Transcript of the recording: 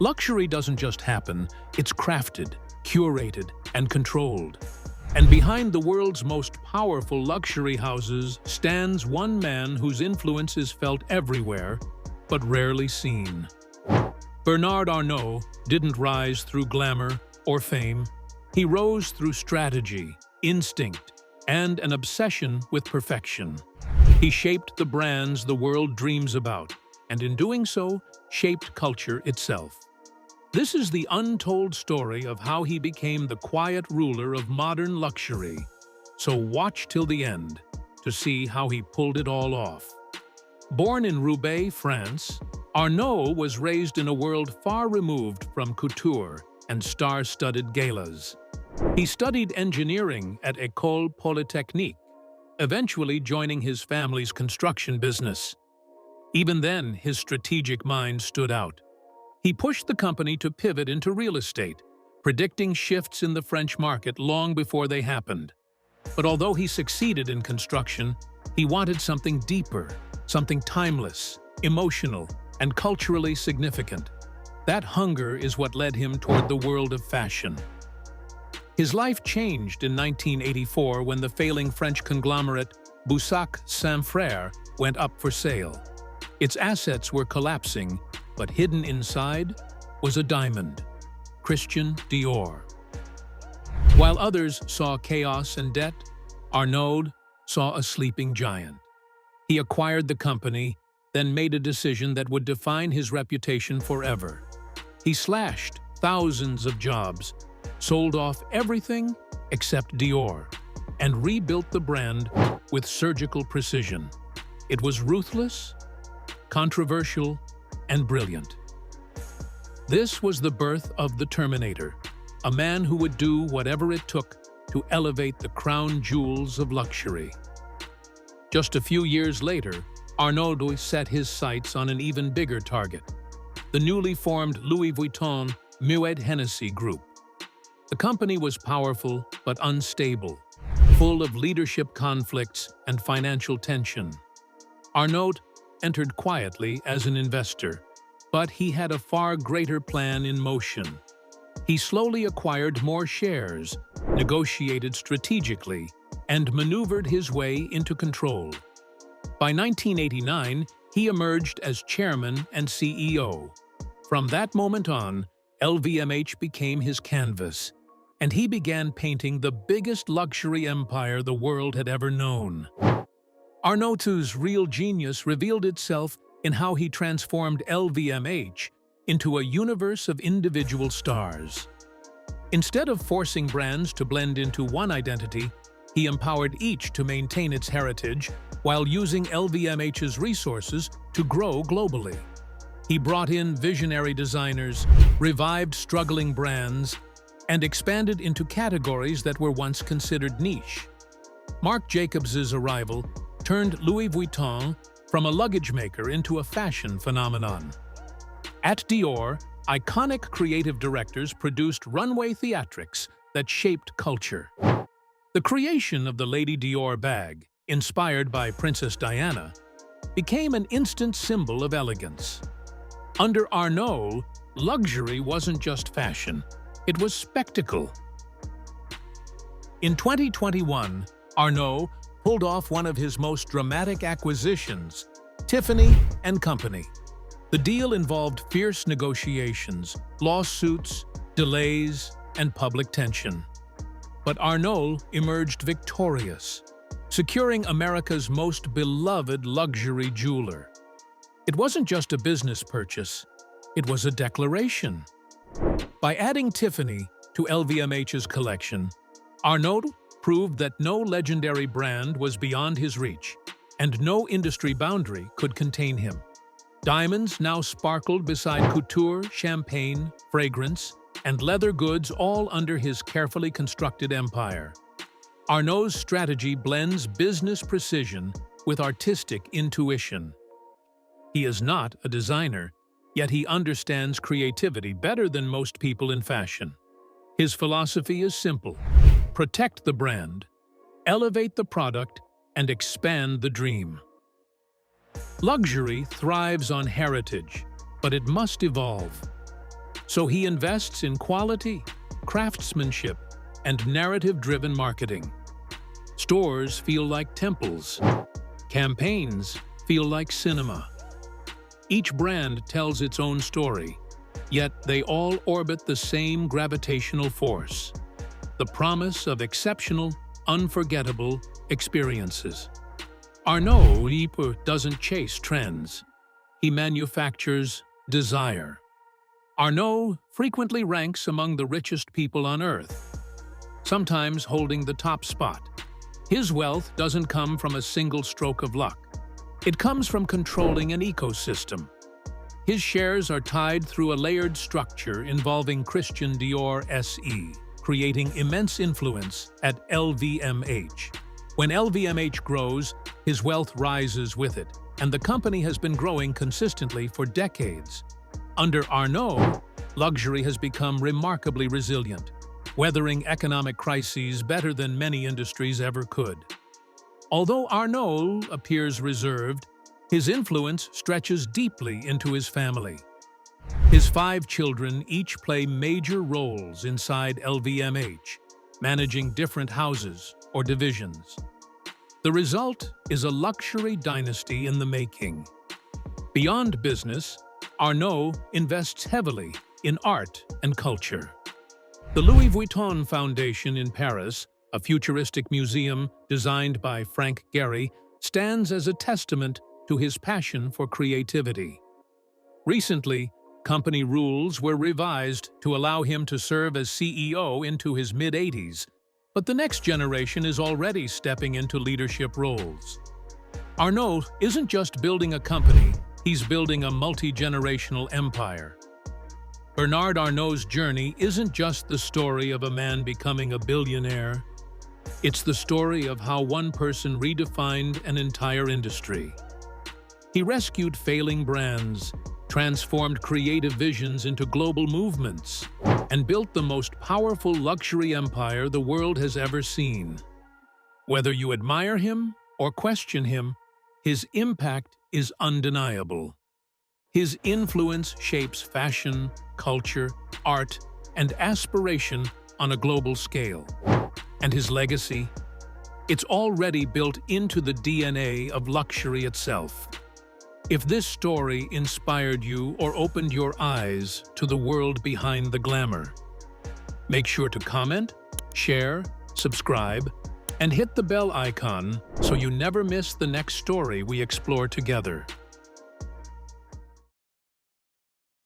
Luxury doesn't just happen, it's crafted, curated, and controlled. And behind the world's most powerful luxury houses stands one man whose influence is felt everywhere, but rarely seen. Bernard Arnault didn't rise through glamour or fame. He rose through strategy, instinct, and an obsession with perfection. He shaped the brands the world dreams about, and in doing so, shaped culture itself. This is the untold story of how he became the quiet ruler of modern luxury. So watch till the end to see how he pulled it all off. Born in Roubaix, France, Arnault was raised in a world far removed from couture and star-studded galas. He studied engineering at École Polytechnique, eventually joining his family's construction business. Even then, his strategic mind stood out. He pushed the company to pivot into real estate, predicting shifts in the French market long before they happened. But although he succeeded in construction, he wanted something deeper, something timeless, emotional, and culturally significant. That hunger is what led him toward the world of fashion. His life changed in 1984 when the failing French conglomerate Boussac Saint-Frère went up for sale. Its assets were collapsing, but hidden inside was a diamond, Christian Dior. While others saw chaos and debt, Arnault saw a sleeping giant. He acquired the company, then made a decision that would define his reputation forever. He slashed thousands of jobs, sold off everything except Dior, and rebuilt the brand with surgical precision. It was ruthless, controversial, and brilliant. This was the birth of the Terminator, a man who would do whatever it took to elevate the crown jewels of luxury. Just a few years later, Arnault set his sights on an even bigger target, the newly formed Louis Vuitton Moet Hennessy Group. The company was powerful but unstable, full of leadership conflicts and financial tension. Arnault entered quietly as an investor, but he had a far greater plan in motion. He slowly acquired more shares, negotiated strategically, and maneuvered his way into control. By 1989, he emerged as chairman and CEO. From that moment on, LVMH became his canvas, and he began painting the biggest luxury empire the world had ever known. Arnault's real genius revealed itself in how he transformed LVMH into a universe of individual stars. Instead of forcing brands to blend into one identity, he empowered each to maintain its heritage while using LVMH's resources to grow globally. He brought in visionary designers, revived struggling brands, and expanded into categories that were once considered niche. Marc Jacobs's arrival turned Louis Vuitton from a luggage maker into a fashion phenomenon. At Dior, iconic creative directors produced runway theatrics that shaped culture. The creation of the Lady Dior bag, inspired by Princess Diana, became an instant symbol of elegance. Under Arnault, luxury wasn't just fashion, it was spectacle. In 2021, Arnault pulled off one of his most dramatic acquisitions, Tiffany Co. The deal involved fierce negotiations, lawsuits, delays, and public tension. But Arnault emerged victorious, securing America's most beloved luxury jeweler. It wasn't just a business purchase, it was a declaration. By adding Tiffany to LVMH's collection, Arnault proved that no legendary brand was beyond his reach, and no industry boundary could contain him. Diamonds now sparkled beside couture, champagne, fragrance, and leather goods, all under his carefully constructed empire. Arnault's strategy blends business precision with artistic intuition. He is not a designer, yet he understands creativity better than most people in fashion. His philosophy is simple: protect the brand, elevate the product, and expand the dream. Luxury thrives on heritage, but it must evolve. So he invests in quality, craftsmanship, and narrative-driven marketing. Stores feel like temples. Campaigns feel like cinema. Each brand tells its own story, yet they all orbit the same gravitational force: the promise of exceptional, unforgettable experiences. Arnault doesn't chase trends. He manufactures desire. Arnault frequently ranks among the richest people on Earth, sometimes holding the top spot. His wealth doesn't come from a single stroke of luck. It comes from controlling an ecosystem. His shares are tied through a layered structure involving Christian Dior SE, creating immense influence at LVMH. When LVMH grows, his wealth rises with it, and the company has been growing consistently for decades. Under Arnault, luxury has become remarkably resilient, weathering economic crises better than many industries ever could. Although Arnault appears reserved, his influence stretches deeply into his family. His 5 children each play major roles inside LVMH, managing different houses or divisions. The result is a luxury dynasty in the making. Beyond business, Arnault invests heavily in art and culture. The Louis Vuitton Foundation in Paris, a futuristic museum designed by Frank Gehry, stands as a testament to his passion for creativity. Recently, company rules were revised to allow him to serve as CEO into his mid-80s, but the next generation is already stepping into leadership roles. Arnault isn't just building a company, he's building a multi-generational empire. Bernard Arnault's journey isn't just the story of a man becoming a billionaire. It's the story of how one person redefined an entire industry. He rescued failing brands, transformed creative visions into global movements, and built the most powerful luxury empire the world has ever seen. Whether you admire him or question him, his impact is undeniable. His influence shapes fashion, culture, art, and aspiration on a global scale. And his legacy? It's already built into the DNA of luxury itself. If this story inspired you or opened your eyes to the world behind the glamour, make sure to comment, share, subscribe, and hit the bell icon so you never miss the next story we explore together.